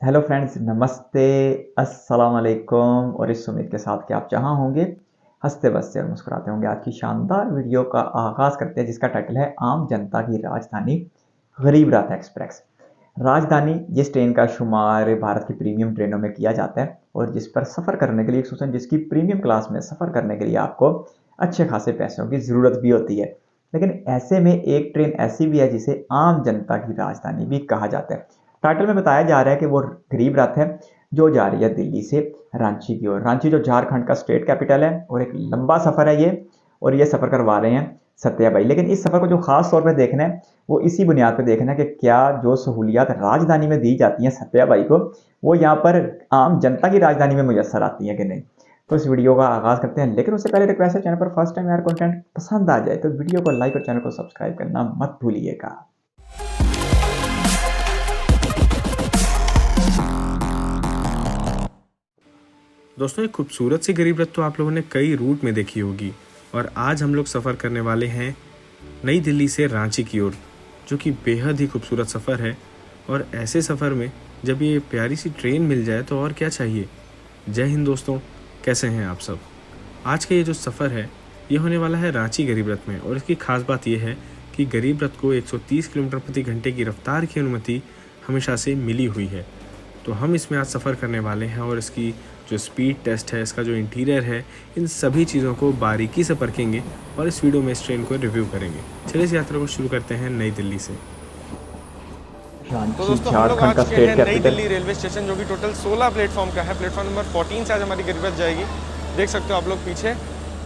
Hello friends, नमस्ते, अस्सलाम वालेकुम। और इस उम्मीद के साथ कि आप जहां होंगे हंसते बसते और मुस्कुराते होंगे, आज की शानदार वीडियो का आगाज़ करते हैं जिसका टाइटल है आम जनता की राजधानी गरीब रथ एक्सप्रेस। राजधानी जिस ट्रेन का शुमार भारत की प्रीमियम ट्रेनों में किया जाता है और जिस पर सफ़र करने के लिए, खुसूसन जिसकी प्रीमियम क्लास में सफ़र करने के लिए आपको अच्छे खासे पैसों की ज़रूरत भी होती है। लेकिन ऐसे में एक ट्रेन ऐसी भी है जिसे आम जनता की राजधानी भी कहा जाता है। टाइटल में बताया जा रहा है कि वो गरीब रथ है जो जा रही है दिल्ली से रांची की ओर। रांची जो झारखंड का स्टेट कैपिटल है और एक लंबा सफ़र है ये, और ये सफ़र करवा रहे हैं सत्या भाई। लेकिन इस सफ़र को जो खास तौर पे देखना है वो इसी बुनियाद पे देखना है कि क्या जो सहूलियात राजधानी में दी जाती हैं सत्या भाई को, वो यहाँ पर आम जनता की राजधानी में मुयसर आती हैं कि नहीं। तो इस वीडियो का आगाज़ करते हैं, लेकिन उससे पहले रिक्वेस्ट है, चैनल पर फर्स्ट टाइम यार कंटेंट पसंद आ जाए तो वीडियो को लाइक और चैनल को सब्सक्राइब करना मत भूलिएगा। दोस्तों, एक खूबसूरत सी गरीब रथ तो आप लोगों ने कई रूट में देखी होगी और आज हम लोग सफ़र करने वाले हैं नई दिल्ली से रांची की ओर, जो कि बेहद ही खूबसूरत सफ़र है। और ऐसे सफ़र में जब ये प्यारी सी ट्रेन मिल जाए तो और क्या चाहिए। जय हिंद दोस्तों, कैसे हैं आप सब। आज का ये जो सफ़र है ये होने वाला है रांची गरीब रथ में, और इसकी खास बात यह है कि गरीब रथ को 130 किलोमीटर प्रति घंटे की रफ्तार की अनुमति हमेशा से मिली हुई है। तो हम इसमें आज सफ़र करने वाले हैं और इसकी जो स्पीड टेस्ट है, इसका जो इंटीरियर है, इन सभी चीज़ों को बारीकी से परखेंगे और इस वीडियो में इस ट्रेन को रिव्यू करेंगे। चलिए इस यात्रा को शुरू करते हैं नई दिल्ली से। तो दोस्तों, हम लोग आ चुके हैं नई दिल्ली रेलवे स्टेशन, जो कि टोटल 16 प्लेटफॉर्म का है। प्लेटफॉर्म नंबर 14 से आज हमारी गरीब रथ जाएगी। देख सकते हो आप लोग पीछे।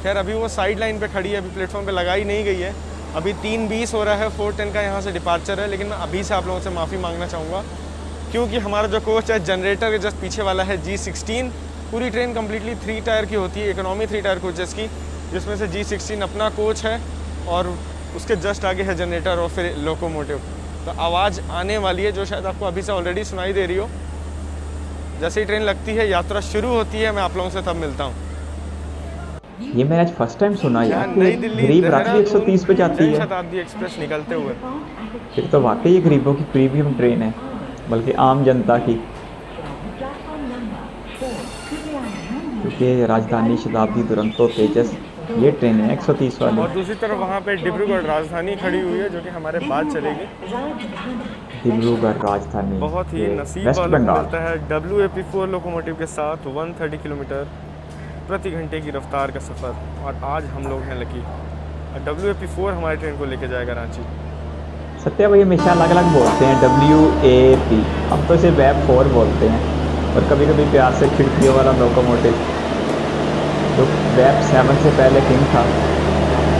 खैर अभी वो साइड लाइन पे खड़ी है, अभी प्लेटफॉर्म पे लगाई नहीं गई है। अभी 3:20 हो रहा है, 4:10 का यहाँ से डिपार्चर है। लेकिन मैं अभी से आप लोगों से माफ़ी मांगना चाहूँगा, क्योंकि हमारा जो कोच है जनरेटर के जस्ट पीछे वाला है G16। पूरी ट्रेन कम्प्लीटली 3 टायर की होती है, इकोनॉमी 3 टायर कोच की, जिसमें से G16 अपना कोच है और उसके जस्ट आगे है जनरेटर और फिर लोकोमोटिव। तो आवाज़ आने वाली है जो शायद आपको अभी से ऑलरेडी सुनाई दे रही हो। जैसे ही ट्रेन लगती है, यात्रा शुरू होती है, मैं आप लोगों से तब मिलता हूँ। ये मैंने आज फर्स्ट टाइम सुना यार, नई दिल्ली गरीब रथ भी 130 पे जाती है। शताब्दी एक्सप्रेस निकलते हुए फिर तो वाकई ये गरीबों की प्रीमियम ट्रेन है, बल्कि आम जनता की, क्योंकि राजधानी, शताब्दी, दुरंतो, तेजस ये ट्रेन है 130 वाली। और दूसरी तरफ वहाँ पे डिब्रूगढ़ राजधानी खड़ी हुई है, जो कि हमारे बाद चलेगी। डिब्रूगढ़ राजधानी बहुत ही नसीब वेस्ट वालों को बंगाल। मिलता है WAP4 लोकोमोटिव के साथ 130 किलोमीटर प्रति घंटे की रफ्तार का सफ़र। और आज हम लोग हैं लकी, WAP4 हमारी ट्रेन को लेके जाएगा रांची। सत्या भाई हमेशा अलग अलग बोलते हैं WAP, हम तो इसे WAP4 बोलते हैं। और कभी कभी प्यार से खिड़कियों वाला लोकोमोटिव, जो WAP7 से पहले किंग था,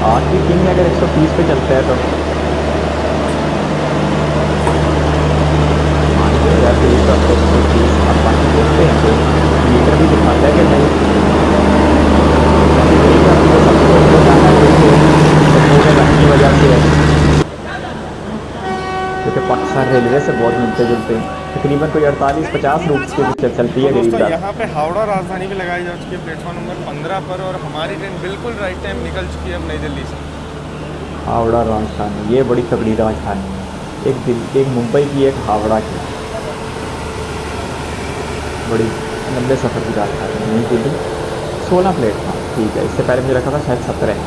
आज भी किंग अगर 130 पे चलता है तो अब बाकी देखते हैं तो मीटर भी दिखाता है कि नहीं। की वजह से है, क्योंकि पाकिस्तान रेलवे से बहुत मिलते जुलते हैं। तकरीबन कोई 48-50 रूट के चलती है गरीब रथ। यहाँ पे हावड़ा राजधानी भी लगाई जा चुकी है प्लेटफॉर्म नंबर 15 पर, और हमारी ट्रेन बिल्कुल राइट टाइम निकल चुकी है अब नई दिल्ली से। हावड़ा राजधानी ये बड़ी तगड़ी राजधानी है, एक मुंबई की, एक हावड़ा की, बड़ी लंबे सफ़र की राजधानी नई दिल्ली। 16 प्लेटफॉर्म, ठीक है। इससे पहले मुझे रखा था शायद 17,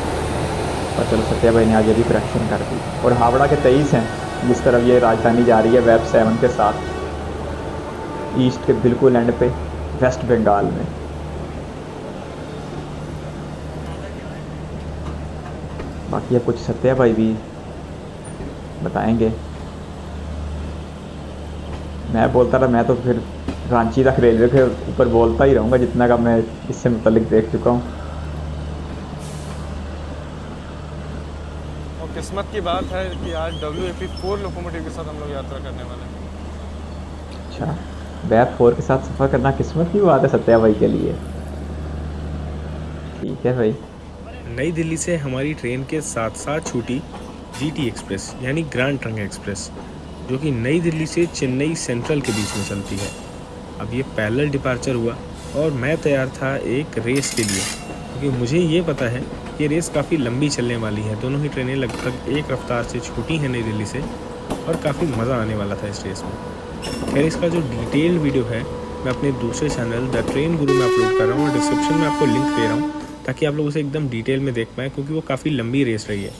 और चलो सत्या भाई ने आज ये भी करेक्शन कर दी। और हावड़ा के 23 हैं, जिस तरफ ये राजधानी जा रही है WAP7 के साथ, ईस्ट के बिल्कुल एंड पे, वेस्ट बंगाल में। बाकी अब कुछ सत्या भाई भी बताएंगे। मैं बोलता रहा, मैं तो फिर रांची तक रेलवे के ऊपर बोलता ही रहूँगा जितना का मैं इससे मुतल्लिक देख चुका हूँ। और किस्मत की बात है कि आज WAP4 लोकोमोटिव के साथ हम लोग यात्रा करने वाले हैं। अच्छा, WAP4 के साथ सफ़र करना किस्मत की बात है सत्या भाई के लिए। ठीक है भाई। नई दिल्ली से हमारी ट्रेन के साथ साथ छूटी GT एक्सप्रेस यानी ग्रैंड ट्रंक एक्सप्रेस, जो कि नई दिल्ली से चेन्नई सेंट्रल के बीच में चलती है। अब ये पैरेलल डिपार्चर हुआ और मैं तैयार था एक रेस के लिए, क्योंकि मुझे ये पता है कि रेस काफ़ी लंबी चलने वाली है। दोनों ही ट्रेनें लगभग एक रफ्तार से छूटी हैं नई दिल्ली से और काफ़ी मज़ा आने वाला था इस रेस में। खैर इसका जो डिटेल्ड वीडियो है मैं अपने दूसरे चैनल द ट्रेन गुरु में अपलोड कर रहा हूँ और डिस्क्रिप्शन में आपको लिंक दे रहा हूँ ताकि आप लोग उसे एकदम डिटेल में देख पाएँ, क्योंकि वो काफ़ी लंबी रेस रही है।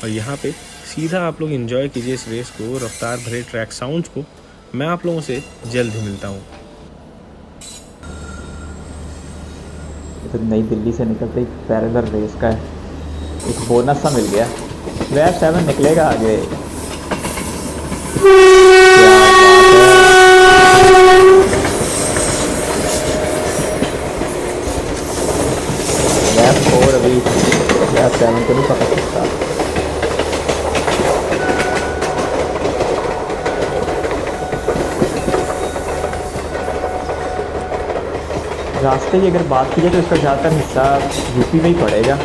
और यहाँ पे सीधा आप लोग एंजॉय कीजिए इस रेस को, रफ्तार भरे ट्रैक साउंड्स को। मैं आप लोगों से जल्द ही मिलता हूँ। तो नई दिल्ली से निकलते ही पैरेलल रेस का एक बोनस सा मिल गया। वेब 7 निकलेगा आगे। क्या बात है। वेब 4 अभी वेब 7 को नहीं पकड़ सकता। रास्ते की अगर बात की जाए तो इसका ज़्यादातर हिस्सा यूपी में ही पड़ेगा।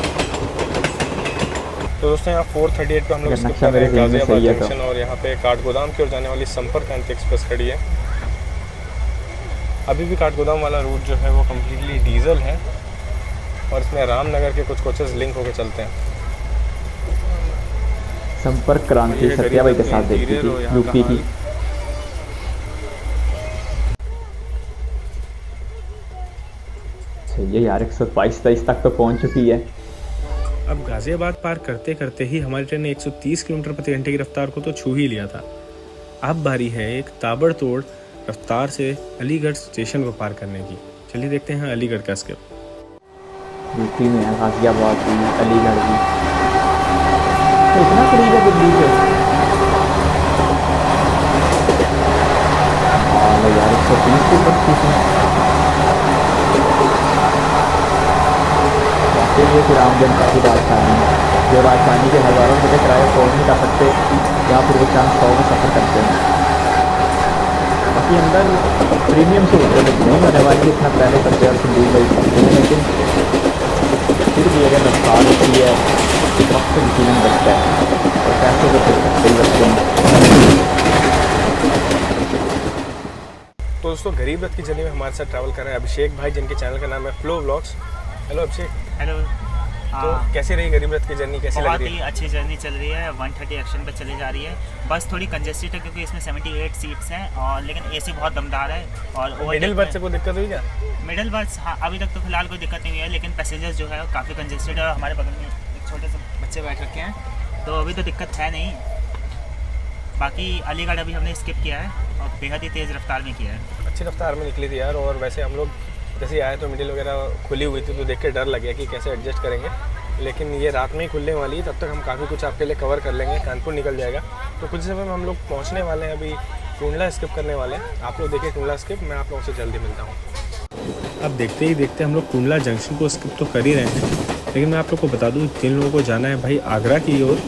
तो दोस्तों यहाँ 438 पे हम लोग अगर skip नक्शा कर रहे मेरे हैं ज़हन में गाजियाबाद सही है तो। जंक्शन, और यहाँ पे काठगोदाम की ओर जाने वाली संपर्क क्रांति एक्सप्रेस खड़ी है। अभी भी काठगोदाम वाला रूट जो है वो कम्प्लीटली डीजल है और इसमें रामनगर के कुछ कोचेस लिंक होकर चलते हैं। संपर्क क्रांति ये सत्या भाई के गरीब साथ देखी इंटीरियर और थी यहाँ यूपी का की। हाल। सही है यार, 122-23 तक तो पहुंच चुकी है। अब गाजियाबाद पार करते करते ही हमारी ट्रेन ने 130 किलोमीटर प्रति घंटे की रफ्तार को तो छू ही लिया था। अब बारी है एक ताबड़तोड़ रफ्तार से अलीगढ़ स्टेशन को पार करने की। चलिए देखते हैं अलीगढ़ का स्किप। यूपी में है गाजियाबाद भी, अलीगढ़ भी। तो इतना करीब है दिल्ली से। हाँ यार, 130 के ऊपर स्टेशन। ये फिर आम जनता की राजधानी है, जो राजधानी के हज़ारों रुपये किराया फोन नहीं कर सकते या फिर वो चांद 100 में सफ़र करते हैं। बाकी अंदर प्रीमियम से नहीं होने वाली इतना पहले करते और दी गई करते हैं, लेकिन फिर भी अगर रफ्तार होती है वक्त यकीन बचता है और पैसे तो फिर सकते ही बचते हैं। तो दोस्तों गरीब रथ की जर्नी में हमारे साथ ट्रैवल कर रहे हैं अभिषेक भाई, जिनके चैनल का नाम है फ्लो व्लॉग्स। हेलो अभिषेक। हेलो। तो कैसी रही गरीब रथ की जर्नी, कैसी लग बहुत रही ही है? अच्छी जर्नी चल रही है। 130 एक्शन पे चली जा रही है। बस थोड़ी कंजेस्टेड है क्योंकि इसमें 78 सीट्स हैं, और लेकिन एसी बहुत दमदार है। और मिडिल बर्थ से कोई दिक्कत हुई क्या? मिडिल बर्थ हाँ, अभी तक तो फिलहाल कोई दिक्कत नहीं हुई है, लेकिन पैसेंजर्स जो है काफ़ी कंजेस्टेड है। और हमारे बगल में एक छोटे से बच्चे बैठ रखे हैं, तो अभी तो दिक्कत है नहीं। बाकी अलीगढ़ अभी हमने स्किप किया है और बेहद ही तेज़ रफ्तार में किया है। अच्छी रफ्तार में निकली थी यार। और वैसे हम लोग जैसे आए तो मिडिल वगैरह खुली हुई थी, तो देख के डर लग गया कि कैसे एडजस्ट करेंगे, लेकिन ये रात में ही खुलने वाली है। तब तक हम काफ़ी कुछ आपके लिए कवर कर लेंगे। कानपुर निकल जाएगा, तो कुछ समय में हम लोग पहुंचने वाले हैं। अभी टूंडला स्किप करने वाले हैं। आप लोग देखिए टूंडला स्किप। मैं आप लोगों से जल्दी मिलता हूँ। अब देखते ही देखते हम लोग टूंडला जंक्शन को स्किप तो कर ही रहे हैं, लेकिन मैं आप लोग को बता दूं जिन लोगों को जाना है भाई आगरा की ओर,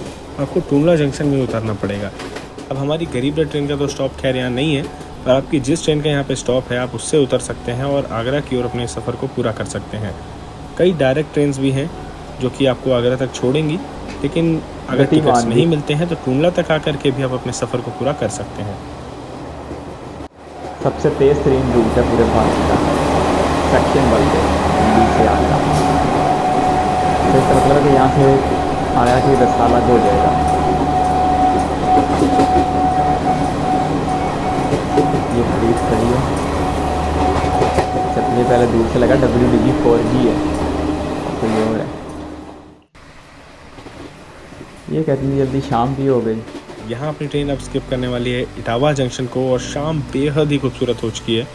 आपको टूंडला जंक्शन में उतरना पड़ेगा। अब हमारी गरीब रथ ट्रेन का तो स्टॉप खैर यहाँ नहीं है, पर आपकी जिस ट्रेन का यहाँ पे स्टॉप है आप उससे उतर सकते हैं और आगरा की ओर अपने सफ़र को पूरा कर सकते हैं। कई डायरेक्ट ट्रेन्स भी हैं जो कि आपको आगरा तक छोड़ेंगी, लेकिन अगर टिकट्स नहीं मिलते हैं तो टूंडला तक आकर के भी आप अपने सफ़र को पूरा कर सकते हैं। सबसे तेज़ ट्रेन रूट है पूरे भारत का, सेक्शन 1 से दिल्ली से आगरा। तो इसका मतलब है कि यहाँ से आगरा की रास्ता अलग हो जाएगा। ये खरीद खड़ी है। सबसे पहले दूर से लगा WDG 4G है, तो ये और है। ये कहती जल्दी शाम भी हो गई। यहाँ अपनी ट्रेन अब स्किप करने वाली है इटावा जंक्शन को, और शाम बेहद ही खूबसूरत हो चुकी है।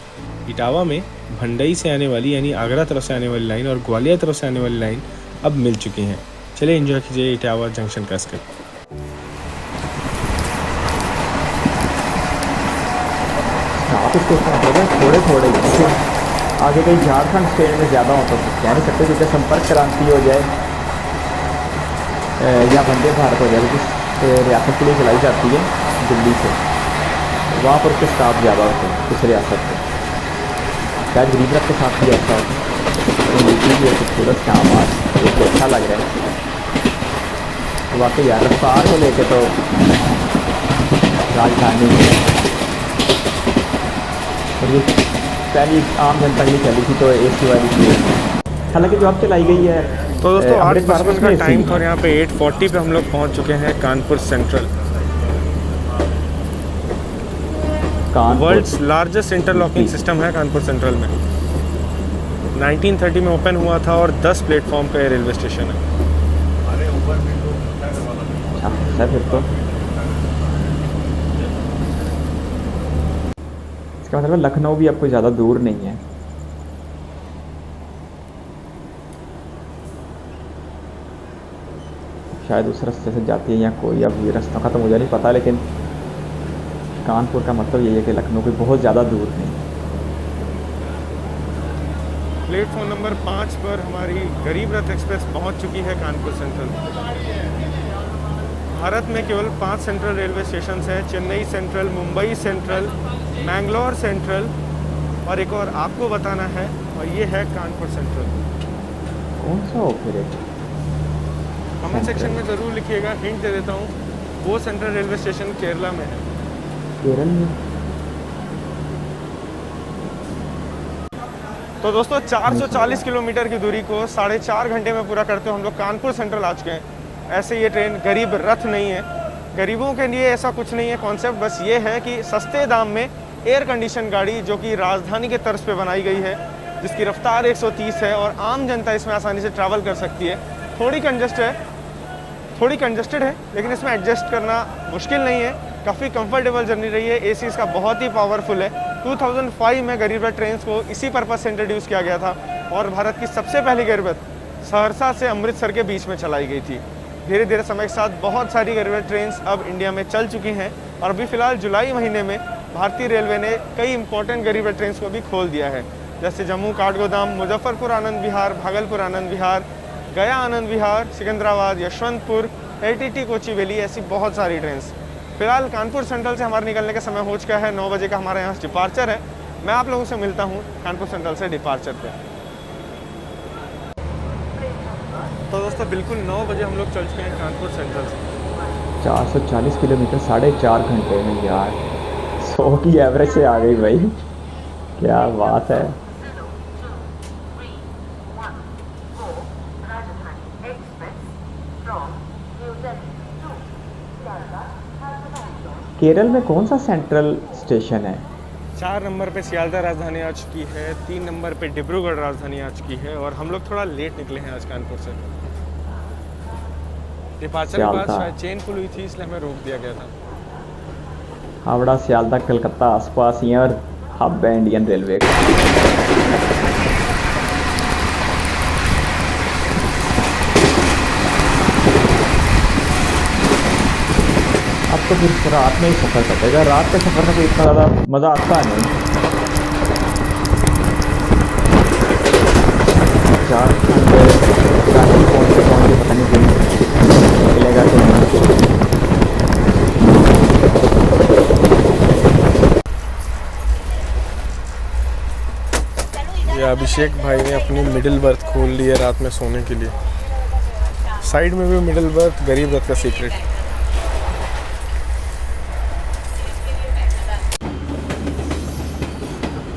इटावा में भंडई से आने वाली यानी आगरा तरफ से आने वाली लाइन और ग्वालियर तरफ से आने वाली लाइन अब मिल चुकी हैं। चलिए एंजॉय कीजिए इटावा जंक्शन का स्किप। आप इसको थोड़े थोड़े जैसे आगे कहीं झारखंड स्टेट में ज़्यादा हो तो कह नहीं सकते, जैसे संपर्क क्रांति हो जाए या वंदे भारत हो जाए, जिस रियासत के लिए चलाई जाती है दिल्ली से, वहाँ पर उसके स्टाफ ज़्यादा होते हैं उस रियासत के। क्या गरीब रथ के साथ भी ऐसा होता है। यूपी भी खूबसूरत शाम आज एक अच्छा लग रहा है वाकई यार। रफ्तार को लेके तो राजधानी है, और ये पहली आम जनता की चली थी तो AC वाली थी। हालांकि जो अब चलाई गई है तो दोस्तों 8 अमृत भारत का में टाइम था और यहाँ पे 8:40 पे हम लोग पहुँच चुके हैं Kanpur Central. Kanpur world's largest interlocking system है कानपुर सेंट्रल में। 1930 में ओपन हुआ था और 10 प्लेटफॉर्म पे रेलवे स्टेशन है। अच्छा फिर तो इसका मतलब लखनऊ भी आपको ज़्यादा दूर नहीं है। शायद उस रास्ते से जाती है या कोई, अब ये रास्ता का तो मुझे नहीं पता, लेकिन कानपुर का मतलब यही है कि लखनऊ भी बहुत ज़्यादा दूर नहीं। प्लेटफॉर्म नंबर 5 पर हमारी गरीब रथ एक्सप्रेस पहुंच चुकी है कानपुर सेंट्रल। भारत में केवल 5 सेंट्रल रेलवे स्टेशन हैं, Chennai central, Mumbai central, Mangalore central और एक और आपको बताना है, और ये है कानपुर सेंट्रल। कौन सा हो फिर? कमेंट सेक्शन में ज़रूर लिखिएगा, हिंट दे देता हूँ, वो सेंट्रल रेलवे स्टेशन केरला में है। केरल में? तो दोस्तों 440 किलोमीटर की दूरी को 4.5 घंटे में पूरा करते हुए हम लोग कानपुर सेंट्रल आ चुके हैं। ऐसे ये ट्रेन गरीब रथ नहीं है, गरीबों के लिए ऐसा कुछ नहीं है कॉन्सेप्ट, बस ये है कि सस्ते दाम में एयर कंडीशन गाड़ी जो कि राजधानी के तर्ज पे बनाई गई है, जिसकी रफ्तार 130 है और आम जनता इसमें आसानी से ट्रैवल कर सकती है। थोड़ी कंजस्टेड है लेकिन इसमें एडजस्ट करना मुश्किल नहीं है, काफ़ी कंफर्टेबल जर्नी रही है। एसी इसका बहुत ही पावरफुल है। 2005 में गरीब रथ ट्रेन को इसी पर्पज़ से इंट्रोड्यूस किया गया था और भारत की सबसे पहली गरीब रथ सहरसा से अमृतसर के बीच में चलाई गई थी। धीरे धीरे समय के साथ बहुत सारी गरीब रथ ट्रेन अब इंडिया में चल चुकी हैं और अभी फ़िलहाल जुलाई महीने में भारतीय रेलवे ने कई इंपॉर्टेंट गरीब रथ ट्रेन को भी खोल दिया है, जैसे जम्मू काठगोदाम, मुजफ्फरपुर आनंद विहार, भागलपुर आनंद विहार, गया आनंद विहार, सिकंदराबाद, यशवंतपुर, ATT कोचुवेली, ऐसी बहुत सारी ट्रेन। फिलहाल कानपुर सेंट्रल से हमारे निकलने का समय हो चुका है, 9 बजे का हमारे यहाँ डिपार्चर है। मैं आप लोगों से मिलता हूँ कानपुर सेंट्रल से डिपार्चर पे। तो दोस्तों बिल्कुल 9 बजे हम लोग चल चुके हैं कानपुर सेंट्रल से। 440 किलोमीटर 4.5 घंटे में यार, 100 की एवरेज से आ गई भाई, क्या बात है। केरल में कौन सा सेंट्रल स्टेशन है? 4 नंबर पे सियालदह राजधानी आ चुकी है, 3 नंबर पे डिब्रूगढ़ राजधानी आ चुकी है और हम लोग थोड़ा लेट निकले हैं आज कानपुर से। डिपार्चर के बाद शायद चेन पुल हुई थी, इसलिए हमें रोक दिया गया था। हावड़ा, सियालदह, कलकत्ता आसपास ही और हब है इंडियन रेलवे का। अब तो फिर रात में ही सफ़र कटेगा, रात के सफ़र में तो इतना ज़्यादा मज़ा आता नहीं। 4 घंटे रांची पहुँचते पता नहीं दिन निकलेगा कि नहीं। ये अभिषेक भाई ने अपनी मिडिल बर्थ खोल ली है रात में सोने के लिए। साइड में भी मिडिल बर्थ, गरीब रथ का सीक्रेट।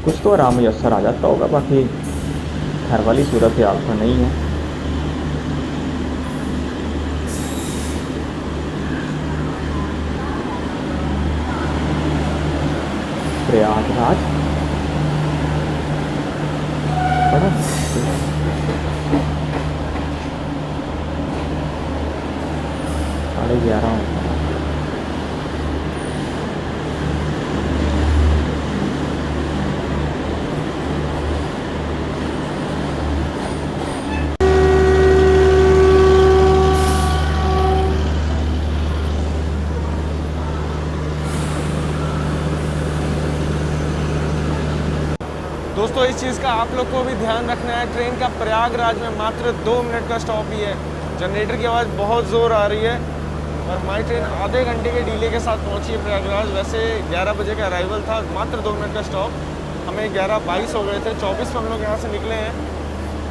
कुछ तो आराम मुयसर आ जाता होगा, बाकी घर वाली सूरत हाल तो नहीं है। प्रयागराज बड़ा 11:30 होता है। दोस्तों इस चीज़ का आप लोग को भी ध्यान रखना है, ट्रेन का प्रयागराज में मात्र 2 मिनट का स्टॉप ही है। जनरेटर की आवाज़ बहुत ज़ोर आ रही है और हमारी ट्रेन आधे घंटे के डिले के साथ पहुंची है प्रयागराज। वैसे 11 बजे का अराइवल था, मात्र 2 मिनट का स्टॉप। हमें 11:22 हो गए थे, 24 में हम लोग यहाँ से निकले हैं।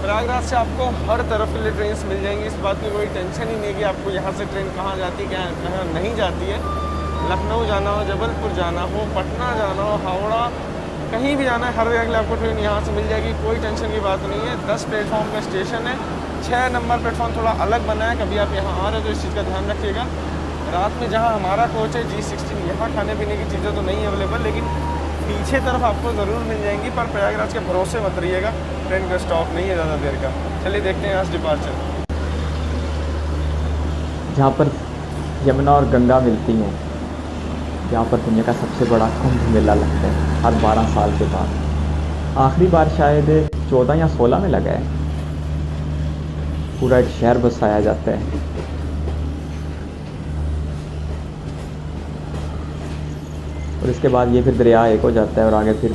प्रयागराज से आपको हर तरफ के लिए ट्रेन मिल जाएंगी, इस बात की कोई टेंशन ही नहीं कि आपको यहाँ से ट्रेन कहाँ जाती है कहाँ नहीं जाती है। लखनऊ जाना हो, जबलपुर जाना हो, पटना जाना हो, हावड़ा, कहीं भी जाना है, हर जगह आपको ट्रेन यहाँ से मिल जाएगी, कोई टेंशन की बात नहीं है। 10 प्लेटफॉर्म का स्टेशन है, 6 नंबर प्लेटफॉर्म थोड़ा अलग बना है, कभी आप यहाँ आ रहे हो तो इस चीज़ का ध्यान रखिएगा। रात में जहाँ हमारा कोच है G16, यहाँ खाने पीने की चीज़ें तो नहीं अवेलेबल, लेकिन पीछे तरफ आपको ज़रूर मिल जाएंगी, पर प्रयागराज के भरोसे मत रहिएगा, ट्रेन का स्टॉप नहीं है ज़्यादा देर का। चलिए देखते हैं आज डिपार्चर। जहाँ पर यमुना और गंगा मिलती हैं, जहाँ पर दुनिया का सबसे बड़ा कुंभ मेला लगता है हर 12 साल के बाद। आखिरी बार शायद 14 या 16 में लगा है। पूरा एक शहर बसाया जाता है। और इसके बाद ये फिर दरिया एक हो जाता है और आगे फिर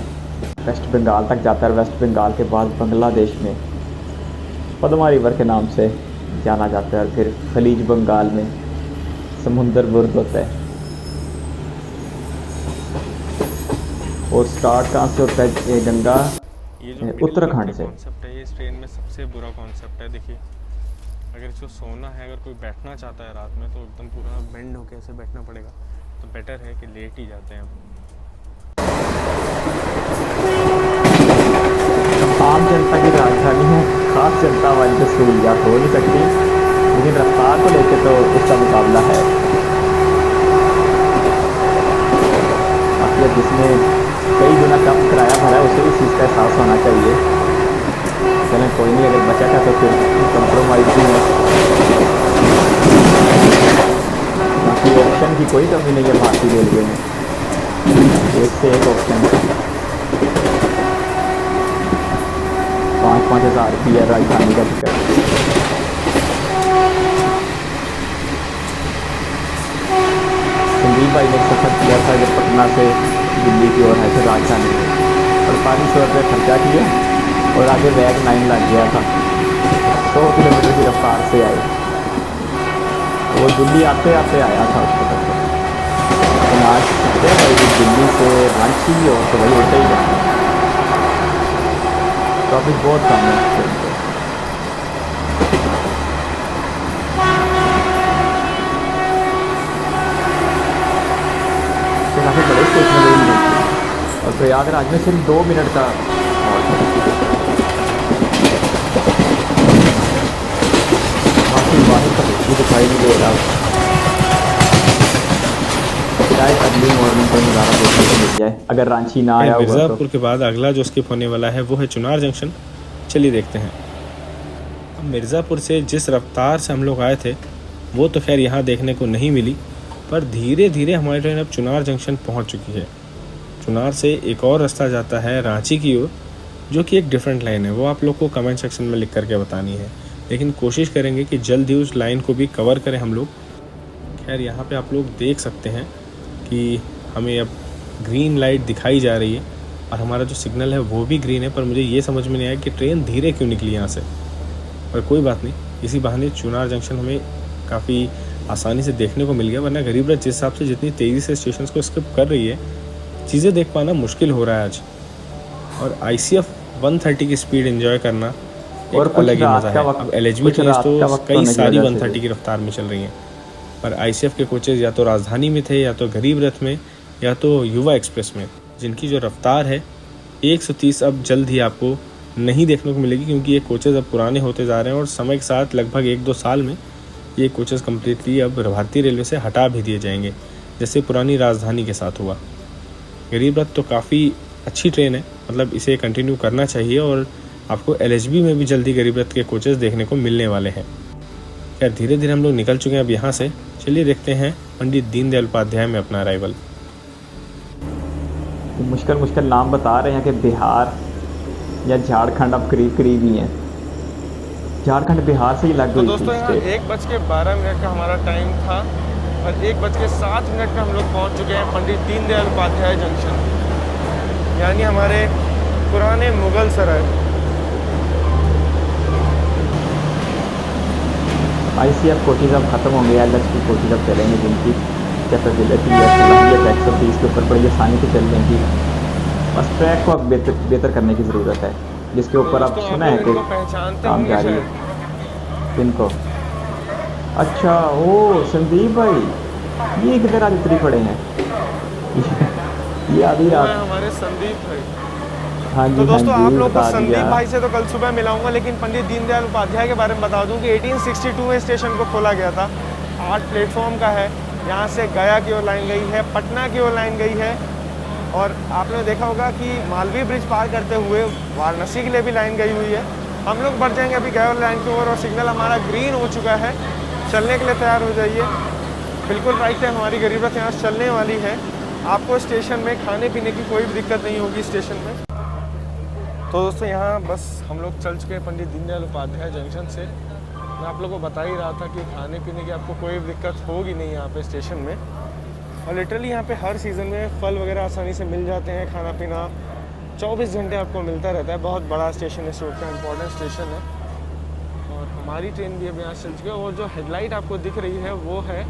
वेस्ट बंगाल तक जाता है। वेस्ट बंगाल के बाद बांग्लादेश में पद्मा रिवर के नाम से जाना जाता है और फिर खलीज बंगाल में समुंदर बुर्द होता है। और स्टार्ट कहाँ से होता है ये गंगा? ये जो उत्तराखंड से। कॉन्सेप्ट है ये इस ट्रेन में सबसे बुरा कॉन्सेप्ट है। देखिए अगर इसको सोना है, अगर कोई बैठना चाहता है रात में तो एकदम पूरा बेंड होकर ऐसे बैठना पड़ेगा, तो बेटर है कि लेट ही जाते हैं। आम जनता की राजधानी है, खास जनता वाली तो सहूलियात हो नहीं सकती, लेकिन रफ्तार को लेकर तो इसका मुकाबला है। बाकी जिसने कई गुना कम किराया भरा है उसे इस चीज़ का एहसास होना चाहिए। चलें कोई नहीं, अगर बचा था तो फिर कंप्रोमाइज़ भी है। बाकी ऑप्शन की कोई कमी नहीं है भारतीय रेलवे में, एक से एक ऑप्शन है। 5-5 हज़ार रुपया राजधानी का टिकट। संदीप भाई ने सफ़र किया था जब पटना से दिल्ली की ओर है फिर राजधानी में, 4800 रुपये खर्चा किया और आगे बैग 9 लग गया था। 100 किलोमीटर की रफ्तार से आए, वो दिल्ली आते आते आया था उसको तक। लेकिन आज सकते भाई दिल्ली से रांची और तो वही होता ही है। ट्रैफिक बहुत कम है इस ट्रेन पे। काफ़ी बड़े स्टेशन रेल मिलती है और प्रयागराज में सिर्फ 2 मिनट का हॉल्ट है। बाकी बाहर का कुछ भी दिखाई नहीं दे रहा। शायद अगली मॉर्निंग को नज़ारा देखने को मिल जाए अगर रांची ना आया हुआ तो। मिर्ज़ापुर के बाद अगला जो स्किप होने वाला है वो है चुनार जंक्शन। चलिए देखते हैं। अब मिर्ज़ापुर से जिस रफ्तार से हम लोग आए थे वो तो खैर यहाँ देखने को नहीं मिली, पर धीरे धीरे हमारी ट्रेन अब चुनार जंक्शन पहुँच चुकी है। चुनार से एक और रास्ता जाता है रांची की ओर, जो कि एक डिफरेंट लाइन है। वो आप लोग को कमेंट सेक्शन में लिख करके बतानी है, लेकिन कोशिश करेंगे कि जल्द ही उस लाइन को भी कवर करें हम लोग। खैर यहाँ पे आप लोग देख सकते हैं कि हमें अब ग्रीन लाइट दिखाई जा रही है और हमारा जो सिग्नल है वो भी ग्रीन है, पर मुझे ये समझ में नहीं आया कि ट्रेन धीरे क्यों निकली यहाँ से। पर कोई बात नहीं, इसी बहाने चुनार जंक्शन हमें काफ़ी आसानी से देखने को मिल गया, वरना गरीब रथ जिस हिसाब से जितनी तेज़ी से स्टेशन को स्किप कर रही है, चीज़ें देख पाना मुश्किल हो रहा है आज। और ICF 130 की स्पीड एंजॉय करना एक अलग ही मज़ा है। अब LHB ट्रेन तो कई सारी 130 की रफ्तार में चल रही हैं, पर ICF के कोचेज़ या तो राजधानी में थे, या तो गरीब रथ में, या तो युवा एक्सप्रेस में, जिनकी जो रफ्तार है 130 अब जल्द ही आपको नहीं देखने को मिलेगी, क्योंकि ये कोचेज़ अब पुराने होते जा रहे हैं और समय के साथ लगभग 1-2 साल में ये कोचेज़ कम्प्लीटली अब भारतीय रेलवे से हटा भी दिए जाएंगे, जैसे पुरानी राजधानी के साथ हुआ। गरीब रथ तो काफ़ी अच्छी ट्रेन है, मतलब इसे कंटिन्यू करना चाहिए और आपको LHB में भी जल्दी गरीब रथ के कोचेज़ देखने को मिलने वाले हैं। खैर धीरे धीरे हम लोग निकल चुके हैं अब यहाँ से। चलिए देखते हैं पंडित दीनदयाल उपाध्याय में अपना अराइवल। मुश्किल नाम बता रहे हैं कि बिहार या झारखंड अब करीब करीब ही हैं। झारखंड बिहार से ही लग तो गई दोस्तों यहाँ 1:12 का हमारा टाइम था और 1:07 का हम लोग पहुँच चुके हैं पंडित दीनदयाल उपाध्याय जंक्शन, यानी हमारे पुराने मुगल सराय। ICF कोचेज अब खत्म होंगे, LHB कोचेज अब चलेंगे, जिनकी कैपेबिलिटी या सलाहियत 120 के ऊपर बड़ी आसानी से चलने की। बस ट्रैक को अब बेहतर करने की ज़रूरत है, जिसके ऊपर अब सुना है कि काम जारी है। किनको? अच्छा ओ संदीप भाई, ये किधर आज उतरी पड़े हैं? ये आधी रात हमारे संदीप भाई। हाँ जी, तो दोस्तों हाँ आप जी, लोग को बता संदीप दिया। भाई से तो कल सुबह मिलाऊंगा, लेकिन पंडित दीनदयाल उपाध्याय के बारे में बता दूं कि 1862 में स्टेशन को खोला गया था। 8 प्लेटफॉर्म का है। यहाँ से गया की ओर लाइन गई है, पटना की ओर लाइन गई है और आपने देखा होगा कि मालवीय ब्रिज पार करते हुए वाराणसी के लिए भी लाइन गई हुई है। हम लोग बढ़ जाएंगे अभी गए लाइन की ओर और सिग्नल हमारा ग्रीन हो चुका है। चलने के लिए तैयार हो जाइए। बिल्कुल राइट टाइम हमारी गरीब रथ यहाँ चलने वाली है। आपको स्टेशन में खाने पीने की कोई भी दिक्कत नहीं होगी स्टेशन में। तो दोस्तों यहाँ बस हम लोग चल चुके हैं पंडित दीनदयाल उपाध्याय जंक्शन से। मैं आप लोगों को बता ही रहा था कि खाने पीने की आपको कोई भी दिक्कत होगी नहीं यहाँ पे स्टेशन में। और लिटरली यहाँ पे हर सीज़न में फल वगैरह आसानी से मिल जाते हैं। खाना पीना 24 घंटे आपको मिलता रहता है। बहुत बड़ा स्टेशन है, सूरत का इम्पोर्टेंट स्टेशन है। और हमारी ट्रेन भी अभी यहाँ चल चुकी है। और जो हेडलाइट आपको दिख रही है वो है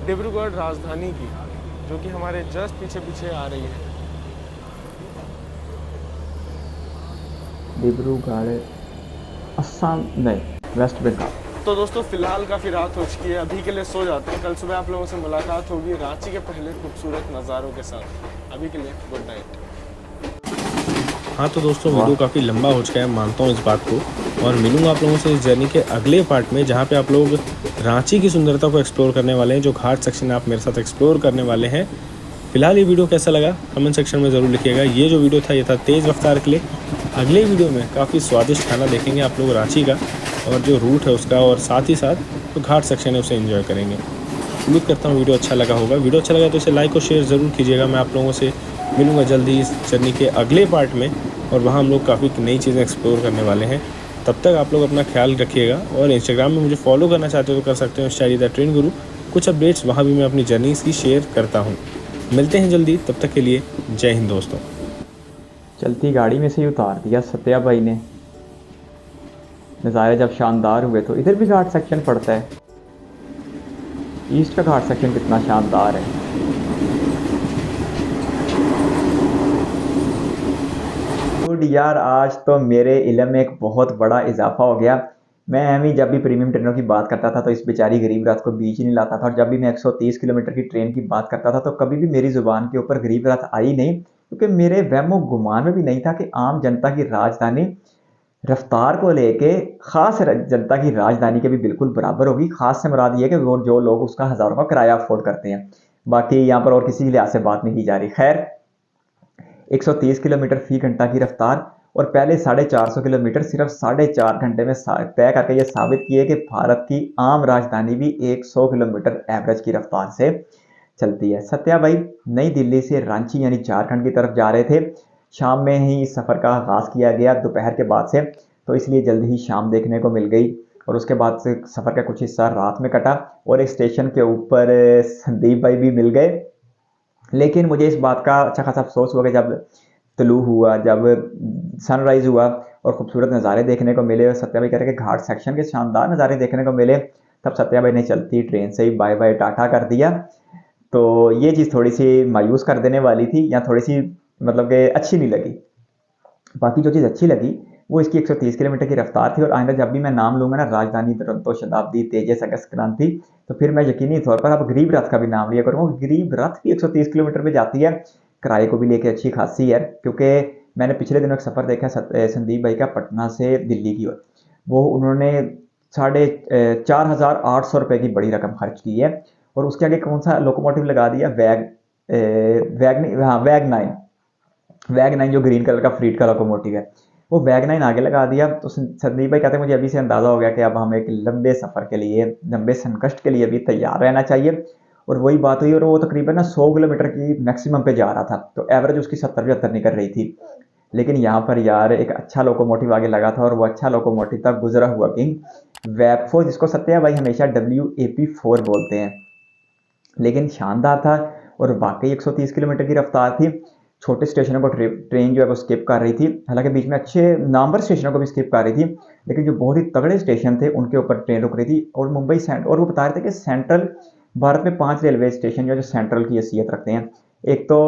डिब्रूगढ़ राजधानी की, जो कि हमारे जस्ट पीछे पीछे आ रही है। डिब्रूगढ़ असम नहीं, वेस्ट बंगाल। तो दोस्तों फिलहाल काफ़ी रात हो चुकी है, अभी के लिए सो जाते हैं। कल सुबह आप लोगों से मुलाकात होगी रांची के पहले खूबसूरत नज़ारों के साथ। अभी के लिए गुड नाइट। हाँ तो दोस्तों वीडियो काफ़ी लंबा हो चुका है, मानता हूँ इस बात को। और मिलूंगा आप लोगों से इस जर्नी के अगले पार्ट में, जहाँ पे आप लोग रांची की सुंदरता को एक्सप्लोर करने वाले हैं, जो घाट सेक्शन आप मेरे साथ एक्सप्लोर करने वाले हैं। फिलहाल ये वीडियो कैसा लगा कमेंट सेक्शन में ज़रूर लिखिएगा। ये जो वीडियो था ये था तेज़ रफ्तार के लिए। अगले वीडियो में काफ़ी स्वादिष्ट खाना देखेंगे आप लोग रांची का, और जो रूट है उसका, और साथ ही साथ जो घाट सेक्शन है उसे एंजॉय करेंगे। उम्मीद करता हूँ वीडियो अच्छा लगा होगा। वीडियो अच्छा लगा तो इसे लाइक और शेयर ज़रूर कीजिएगा। मैं आप लोगों से मिलूँगा जल्दी इस जर्नी के अगले पार्ट में, और वहाँ हम लोग काफ़ी नई चीज़ें एक्सप्लोर करने वाले हैं। तब तक आप लोग अपना ख्याल रखिएगा। और इंस्टाग्राम में मुझे फॉलो करना चाहते हो तो कर सकते हो, द ट्रेन गुरु। कुछ अपडेट्स वहाँ भी मैं अपनी जर्नी की शेयर करता हूँ। मिलते हैं जल्दी, तब तक के लिए जय हिंद दोस्तों। चलती गाड़ी में से ही उतार दिया सत्या भाई ने। नज़ारे जब शानदार हुए तो इधर भी घाट सेक्शन पड़ता है। ईस्ट का घाट सेक्शन कितना शानदार है। गुड यार, आज तो मेरे इल्म में एक बहुत बड़ा इजाफा हो गया। मैं अभी जब भी प्रीमियम ट्रेनों की बात करता था तो इस बेचारी गरीब रथ को बीच ही नहीं लाता था। और जब भी मैं 130 किलोमीटर की ट्रेन की बात करता था तो कभी भी मेरी ज़ुबान के ऊपर गरीब रथ आई नहीं, क्योंकि मेरे वहमो गुमान में भी नहीं था कि आम जनता की राजधानी रफ्तार को लेके ख़ास जनता की राजधानी के भी बिल्कुल बराबर होगी। ख़ास से मुराद ये कि वो जो लोग उसका हज़ारों का किराया अफोर्ड करते हैं। बाकी यहाँ पर और किसी लिहाज से बात नहीं की जा रही। खैर, 130 किलोमीटर फी घंटा की रफ्तार और पहले 450 किलोमीटर सिर्फ 4.5 घंटे में तय करके ये साबित किए कि भारत की आम राजधानी भी 100 किलोमीटर एवरेज की रफ्तार से चलती है। सत्या भाई नई दिल्ली से रांची यानी झारखंड की तरफ जा रहे थे। शाम में ही इस सफ़र का आगाज़ किया गया दोपहर के बाद से, तो इसलिए जल्दी ही शाम देखने को मिल गई। और उसके बाद से सफ़र का कुछ हिस्सा रात में कटा और एक स्टेशन के ऊपर संदीप भाई भी मिल गए। लेकिन मुझे इस बात का अच्छा खासा अफसोस हुआ कि जब तलू हुआ, जब सनराइज़ हुआ और ख़ूबसूरत नज़ारे देखने को मिले और सत्या भाई कह रहे कि घाट सेक्शन के शानदार नज़ारे देखने को मिले, तब सत्या भाई ने चलती ट्रेन से ही बाय बाय टाटा कर दिया। तो ये चीज़ थोड़ी सी मायूस कर देने वाली थी, या थोड़ी सी मतलब कि अच्छी नहीं लगी। बाकी जो चीज़ अच्छी लगी वो इसकी 130 किलोमीटर की रफ्तार थी। और आइंदा जब भी मैं नाम लूँगा ना, राजधानी, दुरंतो, शताब्दी, तेजस, अगस्त क्रांति, तो फिर मैं यकीनी तौर पर अब गरीब रथ का भी नाम लिया करूँगा। गरीब रथ भी 130 किलोमीटर पे जाती है, किराए को भी लेके अच्छी खासी है। क्योंकि मैंने पिछले दिनों एक सफ़र देखा संदीप भाई का पटना से दिल्ली की ओर, वो उन्होंने 4,800 रुपये की बड़ी रकम खर्च की है। और उसके आगे कौन सा लोकोमोटिव लगा दिया, वैग 9 जो ग्रीन कलर का फ्रीट का लोकोमोटिव है, वो वैग 9 आगे लगा दिया। तो संदीप भाई कहते हैं मुझे अभी से अंदाज़ा हो गया कि अब हमें एक लंबे सफ़र के लिए, लंबे संकष्ट के लिए भी तैयार रहना चाहिए। और वही बात हुई, और वो तकरीबन 100 किलोमीटर की मैक्सिमम पे जा रहा था, तो एवरेज उसकी 70-75 निकल रही थी। लेकिन यहाँ पर यार एक अच्छा लोकोमोटिव आगे लगा था, और वो अच्छा लोकोमोटिव था गुजरा हुआ किंग वैपफो, जिसको सत्या भाई हमेशा WAP4 बोलते हैं। लेकिन शानदार था और वाकई 130 किलोमीटर की रफ्तार थी। छोटे स्टेशनों को ट्रेन जो है वो स्किप कर रही थी, हालांकि बीच में अच्छे नामवर स्टेशनों को भी स्किप कर रही थी, लेकिन जो बहुत ही तगड़े स्टेशन थे उनके ऊपर ट्रेन रुक रही थी। और मुंबई और वो बता रहे थे कि सेंट्रल भारत में 5 रेलवे स्टेशन जो सेंट्रल की हैसियत रखते हैं। एक तो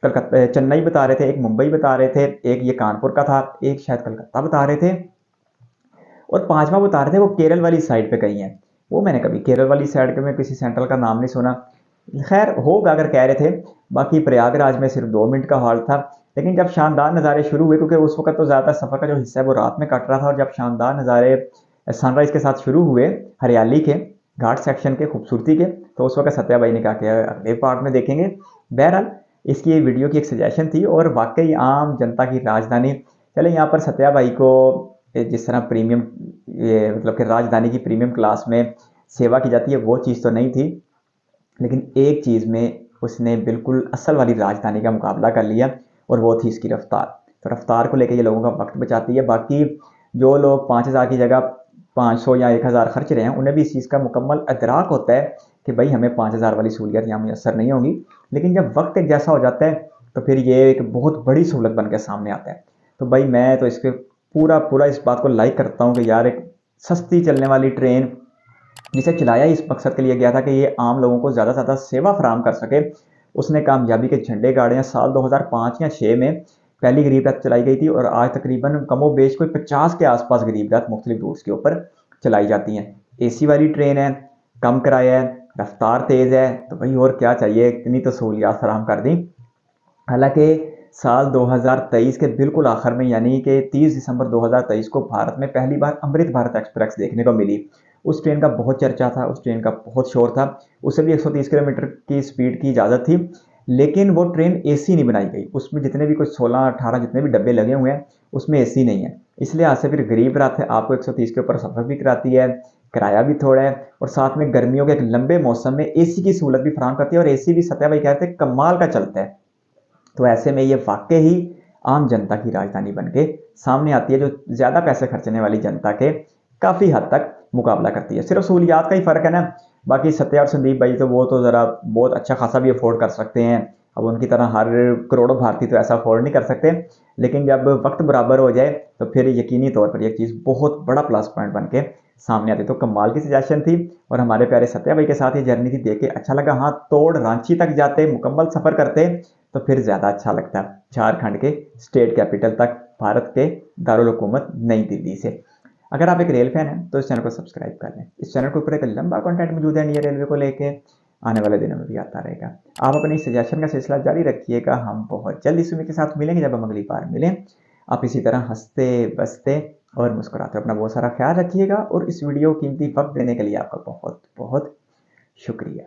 कलकत्ता, चेन्नई बता रहे थे, एक मुंबई बता रहे थे, एक ये कानपुर का था, एक शायद कलकत्ता बता रहे थे, और 5वां बता रहे थे वो केरल वाली साइड पे कहीं है। वो मैंने कभी केरल वाली साइड के में किसी सेंट्रल का नाम नहीं सुना। खैर होगा अगर कह रहे थे। बाकी प्रयागराज में सिर्फ 2 मिनट का हॉल्ट था। लेकिन जब शानदार नज़ारे शुरू हुए, क्योंकि उस वक्त तो ज़्यादा सफ़र का जो हिस्सा है वो रात में कट रहा था, और जब शानदार नज़ारे सनराइज़ के साथ शुरू हुए हरियाली के, घाट सेक्शन के, खूबसूरती के, तो उस वक्त सत्या भाई ने कहा कि अगले पार्ट में देखेंगे। बहरहाल इसकी ये वीडियो की एक सजेशन थी और वाकई आम जनता की राजधानी। चले यहाँ पर सत्या भाई को जिस तरह प्रीमियम, ये मतलब कि राजधानी की प्रीमियम क्लास में सेवा की जाती है वो चीज़ तो नहीं थी, लेकिन एक चीज़ में उसने बिल्कुल असल वाली राजधानी का मुकाबला कर लिया और वो थी इसकी रफ्तार। तो रफ्तार को लेकर ये लोगों का वक्त बचाती है। बाकी जो लोग 5000 की जगह 500 या 1000 खर्च रहे हैं उन्हें भी इस चीज़ का मुकम्मल अदराक होता है कि भाई हमें 5000 वाली सहूलियत यहाँ मुयसर नहीं होगी, लेकिन जब वक्त एक जैसा हो जाता है तो फिर ये एक बहुत बड़ी सहूलत बन के सामने आता है। तो भाई मैं तो इसके पूरा इस बात को लाइक करता हूँ कि यार एक सस्ती चलने वाली ट्रेन जिसे चलाया इस मकसद के लिए गया था कि ये आम लोगों को ज़्यादा से ज़्यादा सेवा फराहम कर सके, उसने कामयाबी के झंडे गाड़े हैं। साल 2005 या 6 में पहली गरीब रथ चलाई गई थी और आज तकरीबन कमोबेश कोई 50 के आसपास गरीब रथ मुख्तलिफ रूट्स के ऊपर चलाई जाती हैं। AC वाली ट्रेन है, कम किराया है, रफ्तार तेज़ है, तो भाई और क्या चाहिए, इतनी तो सहूलियात फराहम कर दी। हालांकि साल 2023 के बिल्कुल आखिर में यानी कि 30 दिसंबर 2023 को भारत में पहली बार अमृत भारत एक्सप्रेस देखने को मिली। उस ट्रेन का बहुत चर्चा था, उस ट्रेन का बहुत शोर था। उसे भी 130 किलोमीटर की स्पीड की इजाज़त थी, लेकिन वो ट्रेन AC नहीं बनाई गई। उसमें जितने भी कुछ 16-18 जितने भी डब्बे लगे हुए हैं उसमें AC नहीं है। इसलिए आज से फिर गरीब रथ है आपको 130 के ऊपर सफ़र भी कराती है, किराया भी थोड़ा है और साथ में गर्मियों के एक लंबे मौसम में AC की सहूलत भी फराहम करती है और AC भी सत्या भाई कहते हैं कमाल का चलता है। तो ऐसे में ये वाकई ही आम जनता की राजधानी बन के सामने आती है, जो ज़्यादा पैसे खर्चने वाली जनता के काफ़ी हद तक मुकाबला करती है। सिर्फ सहूलियात का ही फ़र्क है ना, बाकी सत्या और संदीप भाई तो वो तो ज़रा बहुत अच्छा खासा भी अफोर्ड कर सकते हैं। अब उनकी तरह हर करोड़ों भारतीय तो ऐसा अफोर्ड नहीं कर सकते, लेकिन जब वक्त बराबर हो जाए तो फिर यकीनी तौर पर यह चीज़ बहुत बड़ा प्लस पॉइंट बन के सामने आती। तो कमाल की सजेशन थी और हमारे प्यारे सत्या भाई के साथ ये जर्नी थी, देख के अच्छा लगा। हाँ, तोड़ रांची तक जाते मुकम्मल सफ़र करते तो फिर ज़्यादा अच्छा लगता है, झारखंड के स्टेट कैपिटल तक, भारत के दारुल हुकूमत नई दिल्ली से। अगर आप एक रेल फैन हैं तो इस चैनल को सब्सक्राइब कर लें। इस चैनल के ऊपर एक लंबा कंटेंट मौजूद है इंडियन रेलवे को लेके, आने वाले दिनों में भी आता रहेगा। आप अपनी सजेशन का सिलसिला जारी रखिएगा। हम बहुत जल्द इस उम्मीद के साथ मिलेंगे जब हम अगली बार मिलें। आप इसी तरह हंसते बसते और मुस्कुराते अपना बहुत सारा ख्याल रखिएगा और इस वीडियो कीमती वक्त देने के लिए आपका बहुत बहुत शुक्रिया।